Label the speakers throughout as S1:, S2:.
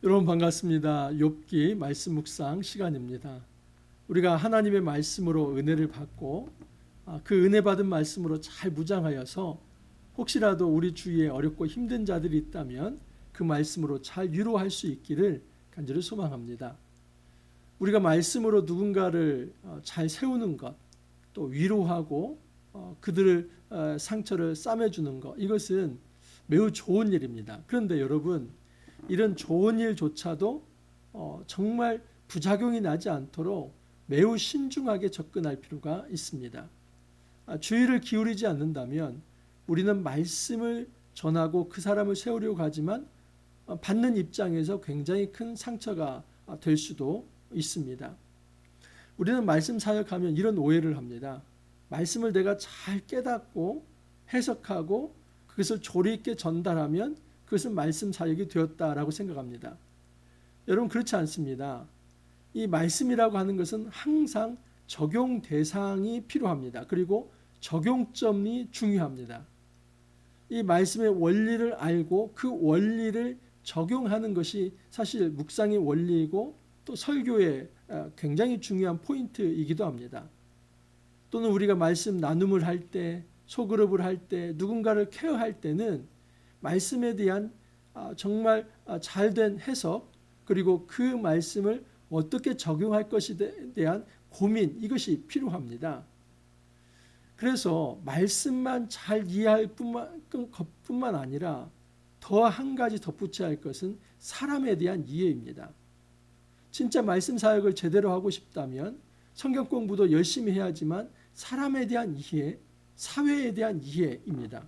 S1: 여러분 반갑습니다. 욥기 말씀 묵상 시간입니다. 우리가 하나님의 말씀으로 은혜를 받고 그 은혜 받은 말씀으로 잘 무장하여서 혹시라도 우리 주위에 어렵고 힘든 자들이 있다면 그 말씀으로 잘 위로할 수 있기를 간절히 소망합니다. 우리가 말씀으로 누군가를 잘 세우는 것, 또 위로하고 그들을 상처를 싸매주는 것, 이것은 매우 좋은 일입니다. 그런데 여러분, 이런 좋은 일조차도 정말 부작용이 나지 않도록 매우 신중하게 접근할 필요가 있습니다. 주의를 기울이지 않는다면 우리는 말씀을 전하고 그 사람을 세우려고 하지만 받는 입장에서 굉장히 큰 상처가 될 수도 있습니다. 우리는 말씀 사역하면 이런 오해를 합니다. 말씀을 내가 잘 깨닫고 해석하고 그것을 조리 있게 전달하면 그것은 말씀 사역이 되었다라고 생각합니다. 여러분, 그렇지 않습니다. 이 말씀이라고 하는 것은 항상 적용 대상이 필요합니다. 그리고 적용점이 중요합니다. 이 말씀의 원리를 알고 그 원리를 적용하는 것이 사실 묵상의 원리이고 또 설교의 굉장히 중요한 포인트이기도 합니다. 또는 우리가 말씀 나눔을 할 때, 소그룹을 할 때, 누군가를 케어할 때는 말씀에 대한 정말 잘된 해석, 그리고 그 말씀을 어떻게 적용할 것에 대한 고민, 이것이 필요합니다. 그래서 말씀만 잘 이해할 것뿐만 아니라 더 한 가지 덧붙여야 할 것은 사람에 대한 이해입니다. 진짜 말씀 사역을 제대로 하고 싶다면 성경 공부도 열심히 해야지만 사람에 대한 이해, 사회에 대한 이해입니다.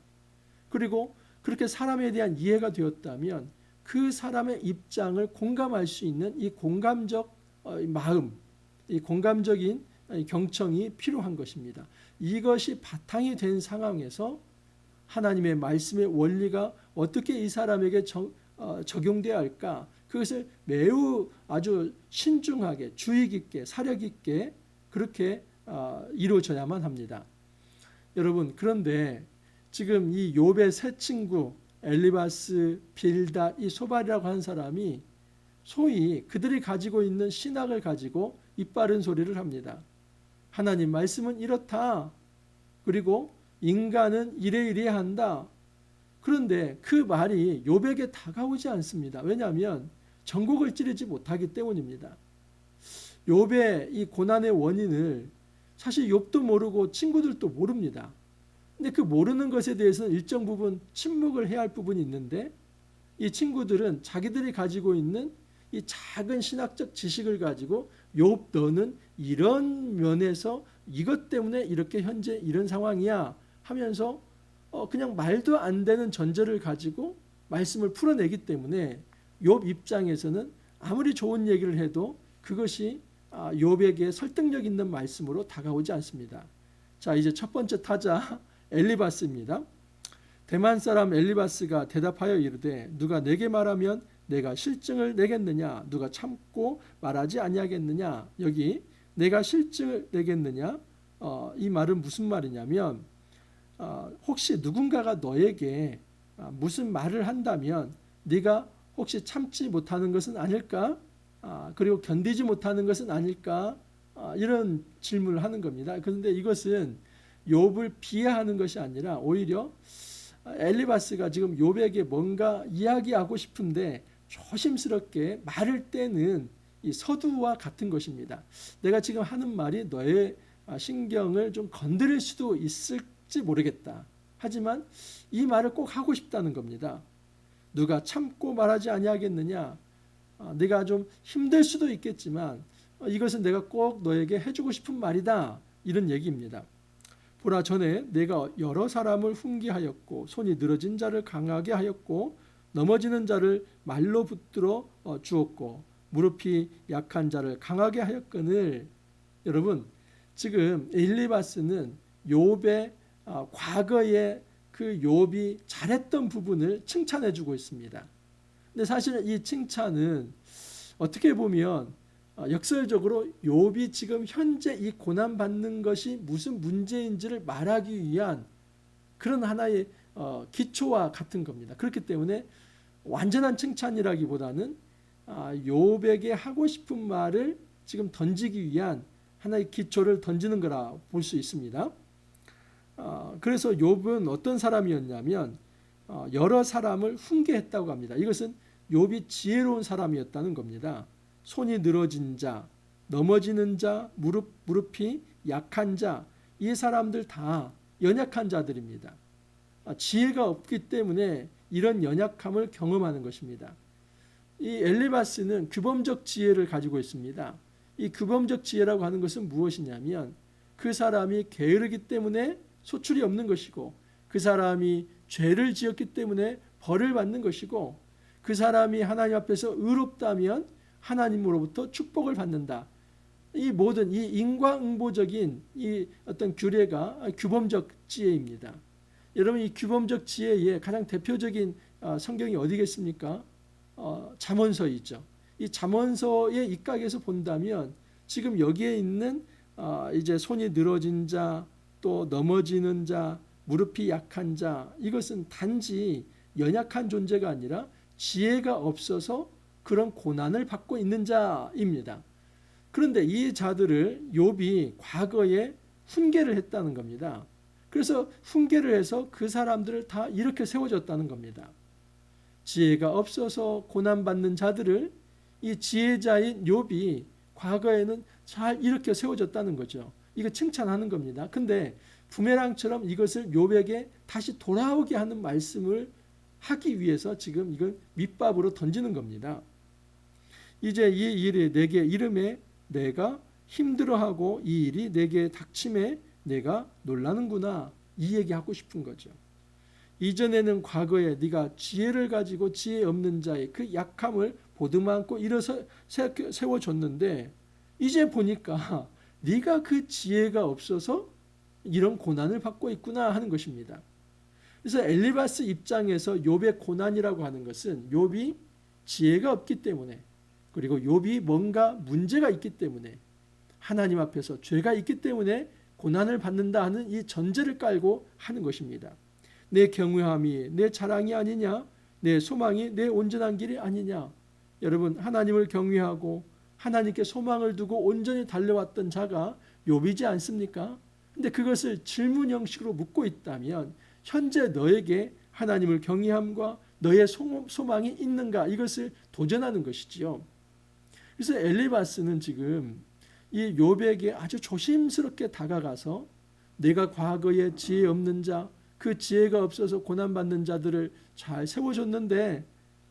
S1: 그리고 그렇게 사람에 대한 이해가 되었다면 그 사람의 입장을 공감할 수 있는 이 공감적 마음, 이 공감적인 경청이 필요한 것입니다. 이것이 바탕이 된 상황에서 하나님의 말씀의 원리가 어떻게 이 사람에게 적용되어야 할까? 그것을 매우 아주 신중하게, 주의 깊게, 사려 깊게 그렇게 이루어져야만 합니다. 여러분, 그런데 지금 이 욥의 세 친구 엘리바스, 빌닷, 이 소발이라고 하는 사람이 소위 그들이 가지고 있는 신학을 가지고 입바른 소리를 합니다. 하나님 말씀은 이렇다. 그리고 인간은 이래야 한다. 그런데 그 말이 욥에게 다가오지 않습니다. 왜냐하면 전곡을 찌르지 못하기 때문입니다. 욥의 이 고난의 원인을 사실 욥도 모르고 친구들도 모릅니다. 근데 그 모르는 것에 대해서는 일정 부분 침묵을 해야 할 부분이 있는데 이 친구들은 자기들이 가지고 있는 이 작은 신학적 지식을 가지고 욥 너는 이런 면에서 이것 때문에 이렇게 현재 이런 상황이야 하면서 그냥 말도 안 되는 전제를 가지고 말씀을 풀어내기 때문에 욥 입장에서는 아무리 좋은 얘기를 해도 그것이 욥에게 설득력 있는 말씀으로 다가오지 않습니다. 자, 이제 첫 번째 타자 엘리바스입니다. 대만 사람 엘리바스가 대답하여 이르되 누가 내게 말하면 내가 실증을 내겠느냐? 누가 참고 말하지 아니하겠느냐? 여기 내가 실증을 내겠느냐? 이 말은 무슨 말이냐면 혹시 누군가가 너에게 무슨 말을 한다면 네가 혹시 참지 못하는 것은 아닐까? 그리고 견디지 못하는 것은 아닐까? 이런 질문을 하는 겁니다. 그런데 이것은 욥을 비하하는 것이 아니라 오히려 엘리바스가 지금 욥에게 뭔가 이야기하고 싶은데 조심스럽게 말을 떼는 이 서두와 같은 것입니다. 내가 지금 하는 말이 너의 신경을 좀 건드릴 수도 있을지 모르겠다. 하지만 이 말을 꼭 하고 싶다는 겁니다. 누가 참고 말하지 아니하겠느냐? 네가 좀 힘들 수도 있겠지만 이것은 내가 꼭 너에게 해주고 싶은 말이다. 이런 얘기입니다. 보라, 전에 내가 여러 사람을 훈계하였고 손이 늘어진 자를 강하게 하였고 넘어지는 자를 말로 붙들어 주었고 무릎이 약한 자를 강하게 하였거늘. 여러분, 지금 엘리바스는 욥의 과거의 그 욥이 잘했던 부분을 칭찬해 주고 있습니다. 근데 사실 이 칭찬은 어떻게 보면 역설적으로 욥이 지금 현재 이 고난받는 것이 무슨 문제인지를 말하기 위한 그런 하나의 기초와 같은 겁니다. 그렇기 때문에 완전한 칭찬이라기보다는 욥에게 하고 싶은 말을 지금 던지기 위한 하나의 기초를 던지는 거라 볼 수 있습니다. 그래서 욥은 어떤 사람이었냐면 여러 사람을 훈계했다고 합니다. 이것은 욥이 지혜로운 사람이었다는 겁니다. 손이 늘어진 자, 넘어지는 자, 무릎이 약한 자, 이 사람들 다 연약한 자들입니다. 지혜가 없기 때문에 이런 연약함을 경험하는 것입니다. 이 엘리바스는 규범적 지혜를 가지고 있습니다. 이 규범적 지혜라고 하는 것은 무엇이냐면 그 사람이 게으르기 때문에 소출이 없는 것이고, 그 사람이 죄를 지었기 때문에 벌을 받는 것이고, 그 사람이 하나님 앞에서 의롭다면 하나님으로부터 축복을 받는다. 이 모든 이 인과응보적인 이 어떤 규례가 규범적 지혜입니다. 여러분, 이 규범적 지혜의 가장 대표적인 성경이 어디겠습니까? 잠언서이죠. 이 잠언서의 입각에서 본다면 지금 여기에 있는 이제 손이 늘어진 자, 또 넘어지는 자, 무릎이 약한 자, 이것은 단지 연약한 존재가 아니라 지혜가 없어서 그런 고난을 받고 있는 자입니다. 그런데 이 자들을 욥이 과거에 훈계를 했다는 겁니다. 그래서 훈계를 해서 그 사람들을 다 이렇게 세워줬다는 겁니다. 지혜가 없어서 고난받는 자들을 이 지혜자인 욥이 과거에는 잘 이렇게 세워줬다는 거죠. 이거 칭찬하는 겁니다. 근데 부메랑처럼 이것을 욥에게 다시 돌아오게 하는 말씀을 하기 위해서 지금 이걸 밑밥으로 던지는 겁니다. 이제 이 일이 내게 이름에 내가 힘들어하고 이 일이 내게 닥침에 내가 놀라는구나, 이 얘기하고 싶은 거죠. 이전에는 과거에 네가 지혜를 가지고 지혜 없는 자의 그 약함을 보듬안고 일어서 세워줬는데 이제 보니까 네가 그 지혜가 없어서 이런 고난을 받고 있구나 하는 것입니다. 그래서 엘리바스 입장에서 욥의 고난이라고 하는 것은 욥이 지혜가 없기 때문에, 그리고 욥이 뭔가 문제가 있기 때문에, 하나님 앞에서 죄가 있기 때문에 고난을 받는다 하는 이 전제를 깔고 하는 것입니다. 내 경외함이 내 자랑이 아니냐, 내 소망이 내 온전한 길이 아니냐. 여러분, 하나님을 경외하고 하나님께 소망을 두고 온전히 달려왔던 자가 욥이지 않습니까? 근데 그것을 질문 형식으로 묻고 있다면 현재 너에게 하나님을 경외함과 너의 소망이 있는가, 이것을 도전하는 것이지요. 그래서 엘리바스는 지금 이 욥에게 아주 조심스럽게 다가가서 내가 과거에 지혜 없는 자, 그 지혜가 없어서 고난받는 자들을 잘 세워줬는데,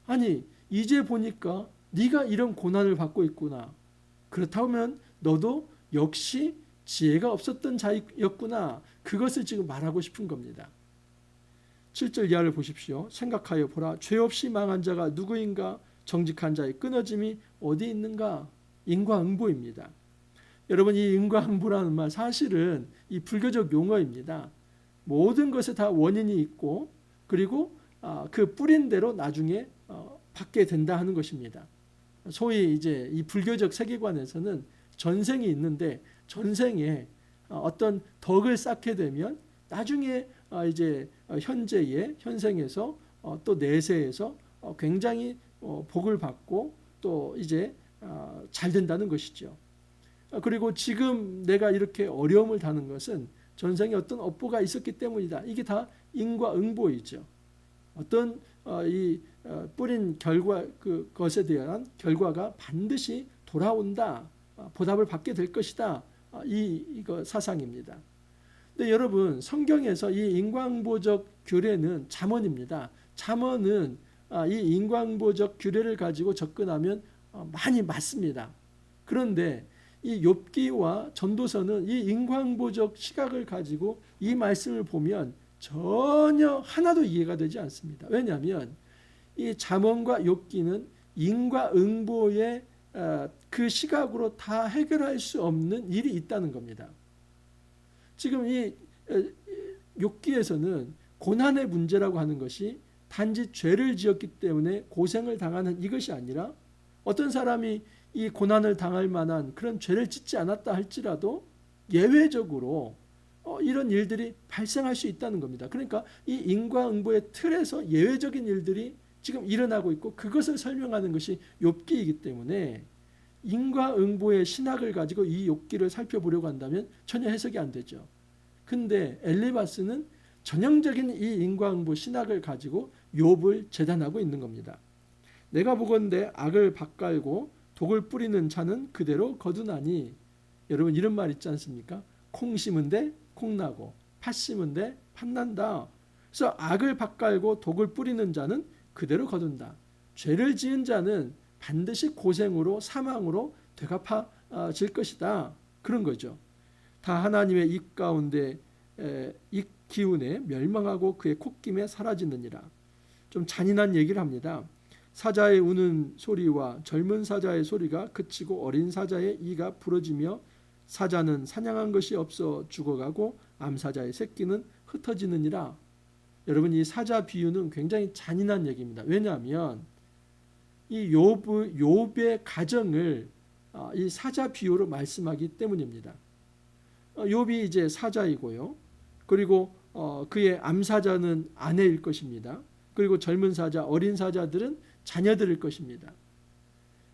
S1: 아니 이제 보니까 네가 이런 고난을 받고 있구나. 그렇다면 너도 역시 지혜가 없었던 자였구나. 그것을 지금 말하고 싶은 겁니다. 7절 이하를 보십시오. 생각하여 보라, 죄 없이 망한 자가 누구인가? 정직한 자의 끊어짐이 어디 있는가? 인과응보입니다. 여러분, 이 인과응보라는 말 사실은 이 불교적 용어입니다. 모든 것에 다 원인이 있고, 그리고 그 뿌린 대로 나중에 받게 된다 하는 것입니다. 소위 이제 이 불교적 세계관에서는 전생이 있는데, 전생에 어떤 덕을 쌓게 되면 나중에 이제 현재의 현생에서 또 내세에서 굉장히 복을 받고 또 이제 잘 된다는 것이죠. 그리고 지금 내가 이렇게 어려움을 당하는 것은 전생에 어떤 업보가 있었기 때문이다. 이게 다 인과응보이죠. 어떤 이 뿌린 결과, 그것에 대한 결과가 반드시 돌아온다, 보답을 받게 될 것이다, 이거 사상입니다. 근데 여러분, 성경에서 이 인과응보적 규례는 잠언입니다. 잠언은 이 인과응보적 규례를 가지고 접근하면 많이 맞습니다. 그런데 이 욥기와 전도서는 이 인과응보적 시각을 가지고 이 말씀을 보면 전혀 하나도 이해가 되지 않습니다. 왜냐하면 이 잠언과 욥기는 인과응보의 그 시각으로 다 해결할 수 없는 일이 있다는 겁니다. 지금 이 욥기에서는 고난의 문제라고 하는 것이 단지 죄를 지었기 때문에 고생을 당하는 이것이 아니라, 어떤 사람이 이 고난을 당할 만한 그런 죄를 짓지 않았다 할지라도 예외적으로 이런 일들이 발생할 수 있다는 겁니다. 그러니까 이 인과응보의 틀에서 예외적인 일들이 지금 일어나고 있고 그것을 설명하는 것이 욥기이기 때문에 인과응보의 신학을 가지고 이 욥기를 살펴보려고 한다면 전혀 해석이 안 되죠. 근데 엘리바스는 전형적인 이 인과응보 신학을 가지고 욥을 재단하고 있는 겁니다. 내가 보건대 악을 밭갈고 독을 뿌리는 자는 그대로 거두나니, 여러분 이런 말 있지 않습니까? 콩 심은 데 콩 나고 팥 심은 데 팥 난다. 그래서 악을 밭갈고 독을 뿌리는 자는 그대로 거둔다. 죄를 지은 자는 반드시 고생으로 사망으로 되갚아질 것이다. 그런 거죠. 다 하나님의 입 가운데 입 기운에 멸망하고 그의 콧김에 사라지느니라. 좀 잔인한 얘기를 합니다. 사자의 우는 소리와 젊은 사자의 소리가 그치고 어린 사자의 이가 부러지며 사자는 사냥한 것이 없어 죽어가고 암사자의 새끼는 흩어지느니라. 여러분 이 사자 비유는 굉장히 잔인한 얘기입니다. 왜냐하면 이 욥의 가정을 이 사자 비유로 말씀하기 때문입니다. 욥이 이제 사자이고요. 그리고 그의 암사자는 아내일 것입니다. 그리고 젊은 사자, 어린 사자들은 자녀들일 것입니다.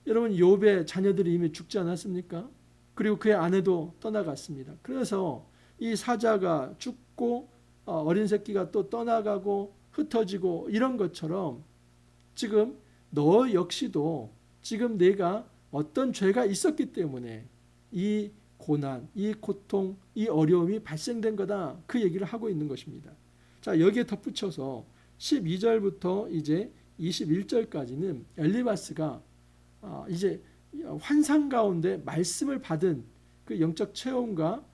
S1: 여러분 욥의 자녀들이 이미 죽지 않았습니까? 그리고 그의 아내도 떠나갔습니다. 그래서 이 사자가 죽고 어린 새끼가 또 떠나가고 흩어지고 이런 것처럼 지금 너 역시도 지금 내가 어떤 죄가 있었기 때문에 이 고난, 이 고통, 이 어려움이 발생된 거다. 그 얘기를 하고 있는 것입니다. 자, 여기에 덧붙여서 12절부터 이제 21절까지는 엘리바스가 이제 환상 가운데 말씀을 받은 그 영적 체험과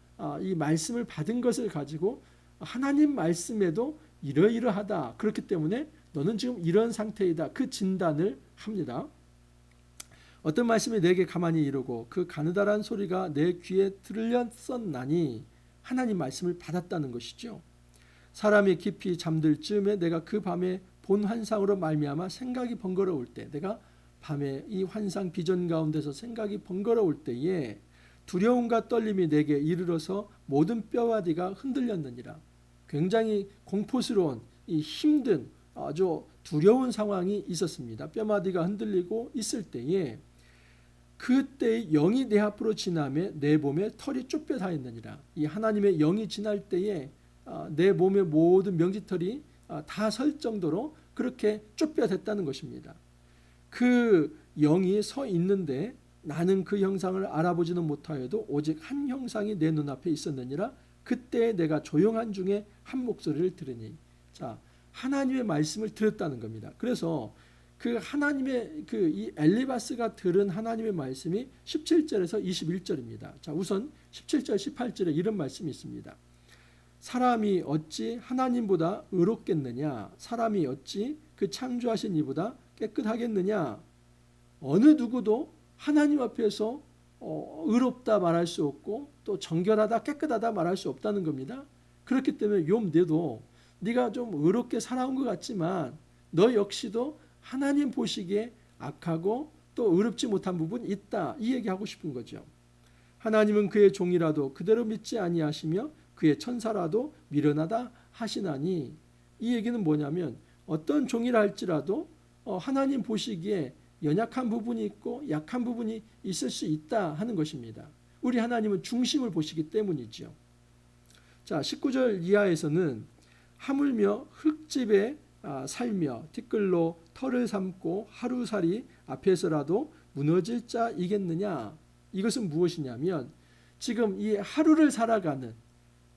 S1: 이 말씀을 받은 것을 가지고 하나님 말씀에도 이러이러하다. 그렇기 때문에 너는 지금 이런 상태이다. 그 진단을 합니다. 어떤 말씀이 내게 가만히 이르고 그 가느다란 소리가 내 귀에 들렸었나니 하나님 말씀을 받았다는 것이죠. 사람이 깊이 잠들 즈음에 내가 그 밤에 본 환상으로 말미암아 생각이 번거로울 때, 내가 밤에 이 환상 비전 가운데서 생각이 번거로울 때에 두려움과 떨림이 내게 이르러서 모든 뼈마디가 흔들렸느니라. 굉장히 공포스러운 이 힘든 아주 두려운 상황이 있었습니다. 뼈마디가 흔들리고 있을 때에 그때 영이 내 앞으로 지나매 내 몸에 털이 쭈뼛 하였느니라. 이 하나님의 영이 지날 때에 내 몸의 모든 명지털이 다 설 정도로 그렇게 쭈뼛했다는 것입니다. 그 영이 서 있는데 나는 그 형상을 알아보지는 못하여도 오직 한 형상이 내 눈앞에 있었느니라. 그때 내가 조용한 중에 한 목소리를 들으니. 자, 하나님의 말씀을 들었다는 겁니다. 그래서 그 하나님의 이 엘리바스가 들은 하나님의 말씀이 17절에서 21절입니다. 자, 우선 17절 18절에 이런 말씀이 있습니다. 사람이 어찌 하나님보다 의롭겠느냐? 사람이 어찌 그 창조하신 이보다 깨끗하겠느냐? 어느 누구도 하나님 앞에서 의롭다 말할 수 없고 또 정결하다 깨끗하다 말할 수 없다는 겁니다. 그렇기 때문에 욥 너도 네가 좀 의롭게 살아온 것 같지만 너 역시도 하나님 보시기에 악하고 또 의롭지 못한 부분이 있다. 이 얘기하고 싶은 거죠. 하나님은 그의 종이라도 그대로 믿지 아니하시며 그의 천사라도 미련하다 하시나니. 이 얘기는 뭐냐면 어떤 종이라 할지라도 하나님 보시기에 연약한 부분이 있고 약한 부분이 있을 수 있다 하는 것입니다. 우리 하나님은 중심을 보시기 때문이죠. 자, 19절 이하에서는 하물며 흙집에 살며 티끌로 털을 삼고 하루살이 앞에서라도 무너질 자이겠느냐. 이것은 무엇이냐면 지금 이 하루를 살아가는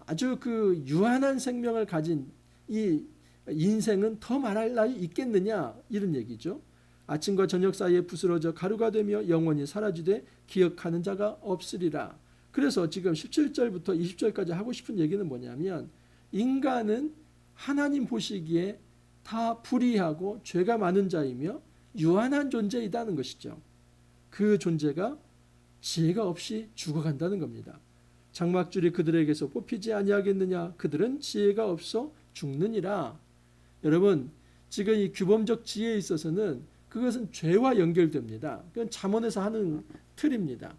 S1: 아주 그 유한한 생명을 가진 이 인생은 더 말할 날이 있겠느냐 이런 얘기죠. 아침과 저녁 사이에 부스러져 가루가 되며 영원히 사라지되 기억하는 자가 없으리라. 그래서 지금 17절부터 20절까지 하고 싶은 얘기는 뭐냐면 인간은 하나님 보시기에 다 불의하고 죄가 많은 자이며 유한한 존재이다는 것이죠. 그 존재가 지혜가 없이 죽어간다는 겁니다. 장막줄이 그들에게서 뽑히지 아니하겠느냐? 그들은 지혜가 없어 죽느니라. 여러분, 지금 이 규범적 지혜에 있어서는 그것은 죄와 연결됩니다. 그건 잠언에서 하는 틀입니다.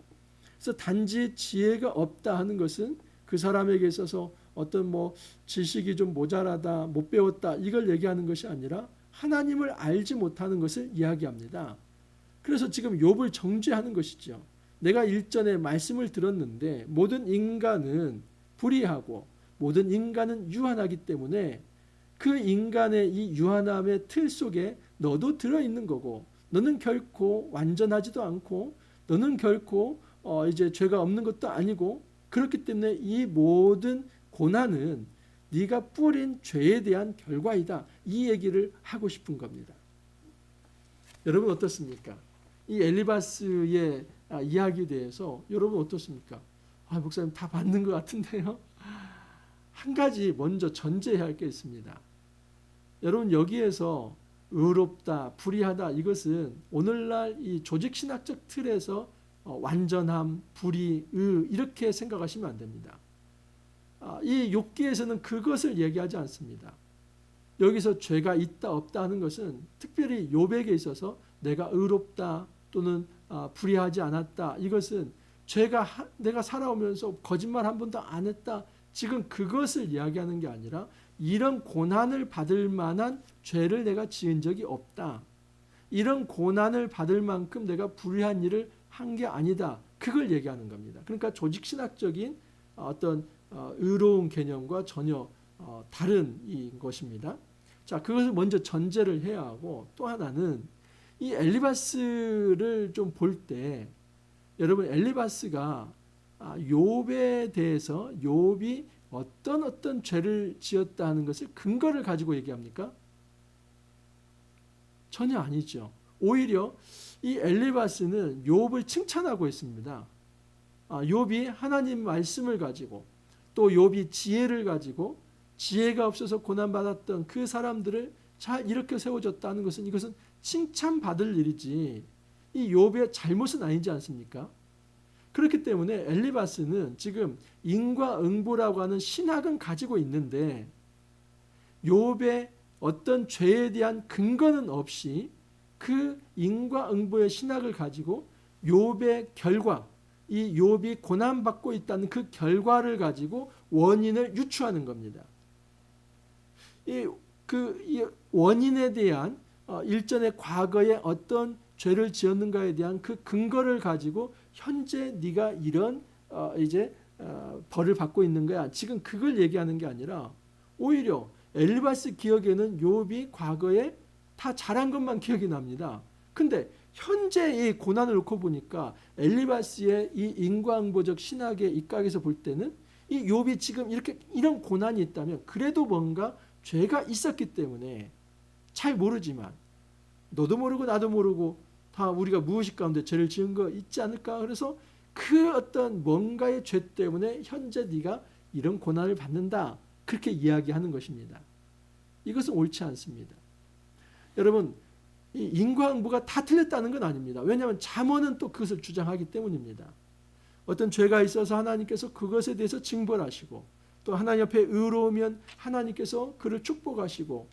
S1: 그래서 단지 지혜가 없다 하는 것은 그 사람에게 있어서 어떤 지식이 좀 모자라다, 못 배웠다 이걸 얘기하는 것이 아니라 하나님을 알지 못하는 것을 이야기합니다. 그래서 지금 욥을 정죄하는 것이죠. 내가 일전에 말씀을 들었는데 모든 인간은 불의하고 모든 인간은 유한하기 때문에 그 인간의 이 유한함의 틀 속에 너도 들어있는 거고, 너는 결코 완전하지도 않고, 너는 결코 이제 죄가 없는 것도 아니고, 그렇기 때문에 이 모든 고난은 네가 뿌린 죄에 대한 결과이다. 이 얘기를 하고 싶은 겁니다. 여러분 어떻습니까? 이 엘리바스의 이야기에 대해서 여러분 어떻습니까? 목사님 다 맞는 것 같은데요. 한 가지 먼저 전제해야 할 게 있습니다. 여러분 여기에서 의롭다, 불의하다 이것은 오늘날 이 조직신학적 틀에서 완전함, 불의, 의 이렇게 생각하시면 안 됩니다. 이 욥기에서는 그것을 얘기하지 않습니다. 여기서 죄가 있다 없다 하는 것은 특별히 욥에게 있어서 내가 의롭다 또는 불의하지 않았다, 이것은 내가 살아오면서 거짓말 한 번도 안 했다, 지금 그것을 이야기하는 게 아니라 이런 고난을 받을 만한 죄를 내가 지은 적이 없다, 이런 고난을 받을 만큼 내가 불의한 일을 한 게 아니다, 그걸 얘기하는 겁니다. 그러니까 조직신학적인 어떤 의로운 개념과 전혀 다른 것입니다. 자, 그것을 먼저 전제를 해야 하고, 또 하나는 이 엘리바스를 좀 볼 때 여러분 엘리바스가 욥에 대해서 욥이 어떤 죄를 지었다 하는 것을 근거를 가지고 얘기합니까? 전혀 아니죠. 오히려 이 엘리바스는 욥을 칭찬하고 있습니다. 욥이 하나님 말씀을 가지고 또 욥이 지혜를 가지고 지혜가 없어서 고난받았던 그 사람들을 잘 일으켜 세워줬다는 것은, 이것은 칭찬받을 일이지 이 욥의 잘못은 아니지 않습니까? 그렇기 때문에 엘리바스는 지금 인과응보라고 하는 신학은 가지고 있는데 욥의 어떤 죄에 대한 근거는 없이 그 인과응보의 신학을 가지고 욥의 결과, 이 욥이 고난받고 있다는 그 결과를 가지고 원인을 유추하는 겁니다. 이 원인에 대한 일전의 과거에 어떤 죄를 지었는가에 대한 그 근거를 가지고 현재 네가 이런 벌을 받고 있는 거야, 지금 그걸 얘기하는 게 아니라 오히려 엘리바스 기억에는 욥이 과거에 다 잘한 것만 기억이 납니다. 근데 현재 이 고난을 놓고 보니까 엘리바스의 이 인과응보적 신학의 입각에서 볼 때는 이 욥이 지금 이런 고난이 있다면 그래도 뭔가 죄가 있었기 때문에, 잘 모르지만 너도 모르고 나도 모르고 다 우리가 무의식 가운데 죄를 지은 거 있지 않을까, 그래서 그 어떤 뭔가의 죄 때문에 현재 네가 이런 고난을 받는다, 그렇게 이야기하는 것입니다. 이것은 옳지 않습니다. 여러분, 이 인과응보가 다 틀렸다는 건 아닙니다. 왜냐하면 잠언은 또 그것을 주장하기 때문입니다. 어떤 죄가 있어서 하나님께서 그것에 대해서 징벌하시고, 또 하나님 옆에 의로우면 하나님께서 그를 축복하시고,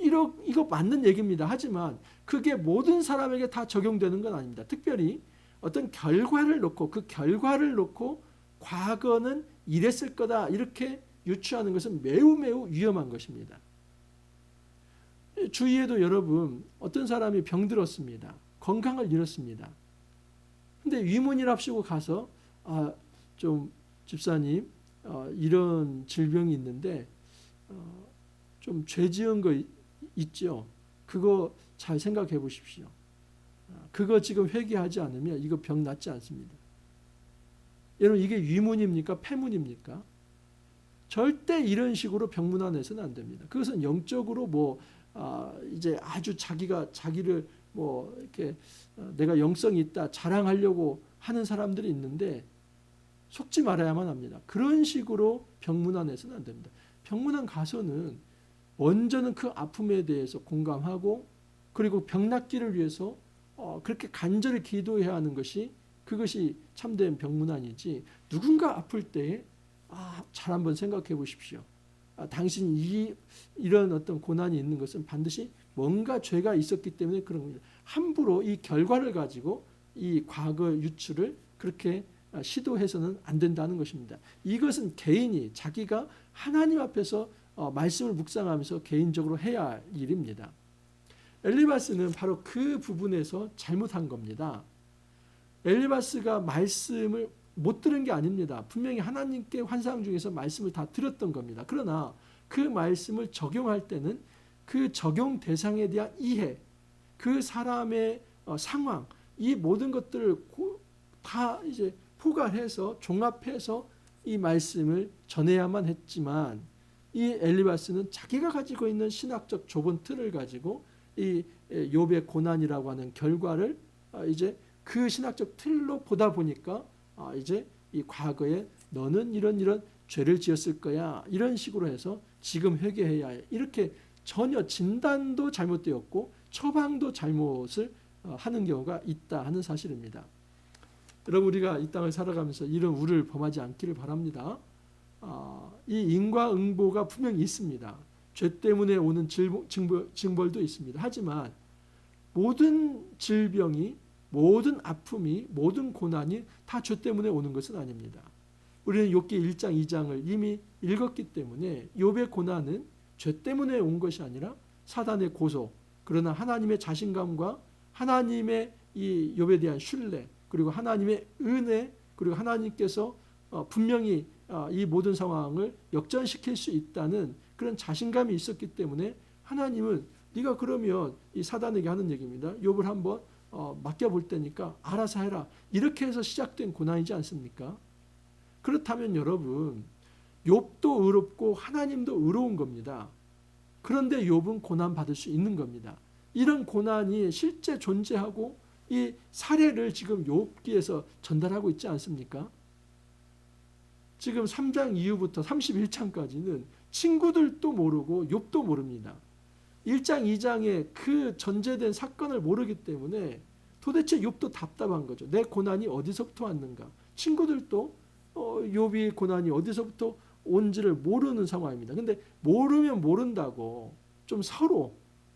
S1: 이거 맞는 얘기입니다. 하지만 그게 모든 사람에게 다 적용되는 건 아닙니다. 특별히 어떤 결과를 놓고 그 결과를 놓고 과거는 이랬을 거다 이렇게 유추하는 것은 매우 매우 위험한 것입니다. 주위에도 여러분 어떤 사람이 병들었습니다. 건강을 잃었습니다. 근데 위문이랍시고 가서 좀 집사님 이런 질병이 있는데 좀 죄 지은 거 있죠. 그거 잘 생각해 보십시오. 그거 지금 회개하지 않으면 이거 병 낫지 않습니다. 여러분 이게 위문입니까? 폐문입니까? 절대 이런 식으로 병문안해서는 안 됩니다. 그것은 영적으로 이제 아주 자기를 이렇게 내가 영성이 있다 자랑하려고 하는 사람들이 있는데 속지 말아야만 합니다. 그런 식으로 병문안해서는 안 됩니다. 병문안 가서는 먼저는 그 아픔에 대해서 공감하고, 그리고 병 낫기를 위해서 그렇게 간절히 기도해야 하는 것이, 그것이 참된 병문안이지, 누군가 아플 때에 잘 한번 생각해 보십시오. 당신이 이런 어떤 고난이 있는 것은 반드시 뭔가 죄가 있었기 때문에 그런 겁니다. 함부로 이 결과를 가지고 이 과거 유추를 그렇게 시도해서는 안 된다는 것입니다. 이것은 개인이 자기가 하나님 앞에서 말씀을 묵상하면서 개인적으로 해야 할 일입니다. 엘리바스는 바로 그 부분에서 잘못한 겁니다. 엘리바스가 말씀을 못 들은 게 아닙니다. 분명히 하나님께 환상 중에서 말씀을 다 들었던 겁니다. 그러나 그 말씀을 적용할 때는 그 적용 대상에 대한 이해, 그 사람의 상황, 이 모든 것들을 다 이제 포괄해서 종합해서 이 말씀을 전해야만 했지만, 이 엘리바스는 자기가 가지고 있는 신학적 좁은 틀을 가지고 이 욥의 고난이라고 하는 결과를 이제 그 신학적 틀로 보다 보니까 이제 이 과거에 너는 이런 죄를 지었을 거야, 이런 식으로 해서 지금 회개해야 해, 이렇게 전혀 진단도 잘못되었고 처방도 잘못을 하는 경우가 있다 하는 사실입니다. 여러분, 우리가 이 땅을 살아가면서 이런 우를 범하지 않기를 바랍니다. 이 인과응보가 분명히 있습니다. 죄 때문에 오는 징벌도 있습니다. 하지만 모든 질병이, 모든 아픔이, 모든 고난이 다 죄 때문에 오는 것은 아닙니다. 우리는 욥기 1장 2장을 이미 읽었기 때문에 욥의 고난은 죄 때문에 온 것이 아니라 사단의 고소, 그러나 하나님의 자신감과 하나님의 이 욥에 대한 신뢰, 그리고 하나님의 은혜, 그리고 하나님께서 분명히 이 모든 상황을 역전시킬 수 있다는 그런 자신감이 있었기 때문에 하나님은 네가 그러면 이 사단에게 하는 얘기입니다. 욥을 한번 맡겨볼 테니까 알아서 해라, 이렇게 해서 시작된 고난이지 않습니까? 그렇다면 여러분, 욥도 의롭고 하나님도 의로운 겁니다. 그런데 욥은 고난받을 수 있는 겁니다. 이런 고난이 실제 존재하고 이 사례를 지금 욥기에서 전달하고 있지 않습니까? 지금 3장 이후부터 31장까지는 친구들도 모르고 욥도 모릅니다. 1장 2장에 그 전제된 사건을 모르기 때문에 도대체 욥도 답답한 거죠. 내 고난이 어디서부터 왔는가? 친구들도 욥이 고난이 어디서부터 온지를 모르는 상황입니다. 근데 모르면 모른다고 좀 서로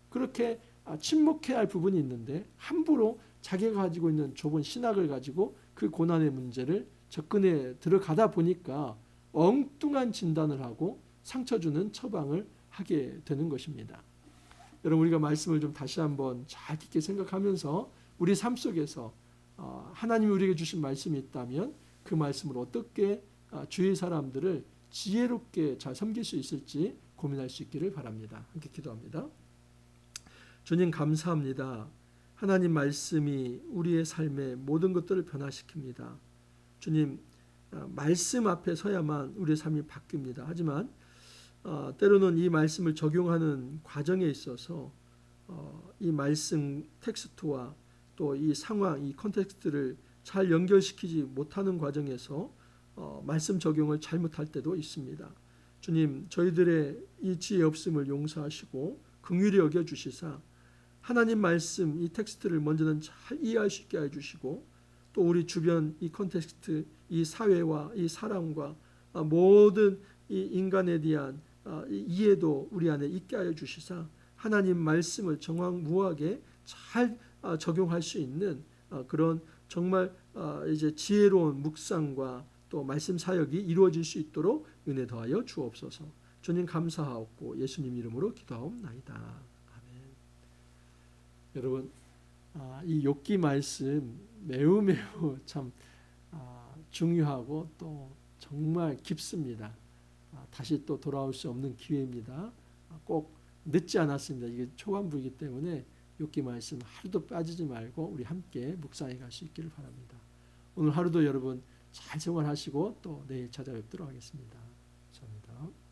S1: 그렇게 침묵해야 할 부분이 있는데, 함부로 자기가 가지고 있는 좁은 신학을 가지고 그 고난의 문제를 접근해 들어가다 보니까 엉뚱한 진단을 하고 상처 주는 처방을 하게 되는 것입니다. 여러분, 우리가 말씀을 좀 다시 한번 잘 깊게 생각하면서 우리 삶 속에서 하나님이 우리에게 주신 말씀이 있다면 그 말씀을 어떻게 주위 사람들을 지혜롭게 잘 섬길 수 있을지 고민할 수 있기를 바랍니다. 함께 기도합니다. 주님, 감사합니다. 하나님 말씀이 우리의 삶의 모든 것들을 변화시킵니다. 주님, 말씀 앞에 서야만 우리의 삶이 바뀝니다. 하지만 때로는 이 말씀을 적용하는 과정에 있어서 이 말씀 텍스트와 또 이 상황, 이 컨텍스트를 잘 연결시키지 못하는 과정에서 말씀 적용을 잘못할 때도 있습니다. 주님, 저희들의 이 지혜 없음을 용서하시고 긍휼히 여겨주시사 하나님 말씀 이 텍스트를 먼저는 잘 이해할 수 있게 해주시고, 또 우리 주변 이 컨텍스트, 이 사회와 이 사람과 모든 이 인간에 대한 이해도 우리 안에 있게 하여 주시사 하나님 말씀을 정확무하게 잘 적용할 수 있는 그런 정말 이제 지혜로운 묵상과 또 말씀 사역이 이루어질 수 있도록 은혜 더하여 주옵소서. 주님 감사하옵고 예수님 이름으로 기도하옵나이다. 아멘. 여러분, 이 욥기 말씀 매우 참 중요하고 또 정말 깊습니다. 다시 또 돌아올 수 없는 기회입니다. 꼭 늦지 않았습니다. 이게 초반부이기 때문에 욥기 말씀 하루도 빠지지 말고 우리 함께 묵상해 갈 수 있기를 바랍니다. 오늘 하루도 여러분 잘 생활하시고 또 내일 찾아뵙도록 하겠습니다. 감사합니다.